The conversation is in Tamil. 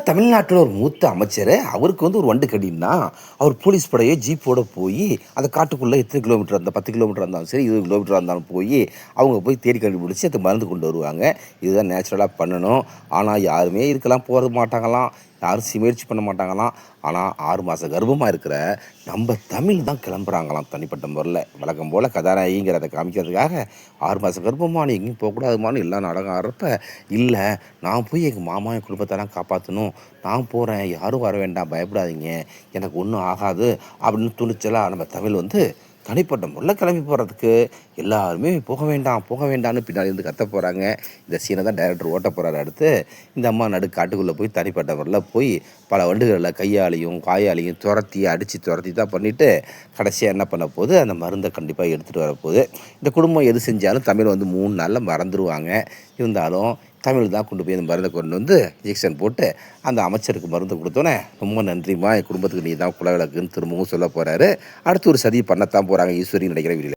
தமிழ்நாட்டில ஒரு மூத்த அமைச்சரு. அவருக்கு ஒரு வண்டு கடின்னா, அவர் போலீஸ் படையோ, ஜீப்போட போயி, அந்த காட்டுக்குள்ள எத்தனை கிலோமீட்டர் அந்த 10 கிலோமீட்டரா இருந்தாலும் சரி, 20 கிலோமீட்டரா இருந்தாலும் போயி, அவங்க போய் தேடி கண்டுபிடிச்சு அதுக்கு மருந்து கொண்டு வருவாங்க. இதுதான் நேச்சுரலா பண்ணணும். ஆனா, யாருமே இதுக்கெல்லாம் போறது மாட்டாங்களாம். யாரும் முயற்சி பண்ண மாட்டாங்களாம். ஆனா, 6 மாச கர்ப்பமா இருக்கிற நம்ம தமிழ் தான் கிளம்புறாங்களாம் தனிப்பட்ட முறையில. வழக்கம் போல கதாநாயகிங்கிறத காமிக்கிறதுக்காக 6 மாச கர்ப்பமா நீ எங்கேயும் போகக்கூடாதும்மான்னு எல்லா நாடகம் ஆடுறப்ப, இல்ல நான் போய் எங்க மாமா, என் குடும்பத்தெல்லாம் காப்பாத்தணும். நான் போறேன். யாரும் வர வேண்டாம். பயப்படாதீங்க. எனக்கு ஒண்ணும் ஆகாது. அப்படின்னு துணிச்சலா நம்ம தமிழ் தனிப்பட்ட முறையில கிளம்பி போறதுக்கு எல்லாருமே போக வேண்டாம், போக வேண்டாம்னு பின்னாடி இருந்து கத்த போறாங்க. இந்த சீனை தான் டைரக்டர் ஓட்ட போறாரு அடுத்து. இந்த அம்மா காட்டுக்குள்ள போய் தனிப்பட்ட முறையில போய் பல வண்டுகள கையாலையும், காயாலையும் தொரத்தி, அடிச்சு தொரத்தி தான் பண்ணிட்டு, கடைசியா என்ன பண்ண போது, அந்த மருந்த கண்டிப்பா எடுத்துட்டு வரப்போது. இந்த குடும்பம் எது செஞ்சாலும் தமிழ் 3 நாள்ல மறந்துருவாங்க. இருந்தாலும் தமிழ் தான் கொண்டு போய் அந்த மருந்தை கொண்டு இன்ஜெக்ஷன் போட்டு அந்த அமைச்சருக்கு மருந்து கொடுத்தோன்னே, ரொம்ப நன்றிம்மா, என் குடும்பத்துக்கு நீ தான் குலவிளக்குன்னு திரும்பவும் சொல்ல போறாரு. அடுத்து ஒரு சதி பண்ணத்தான் போறாங்க ஈஸ்வரி நடிக்கிற வீடியோல.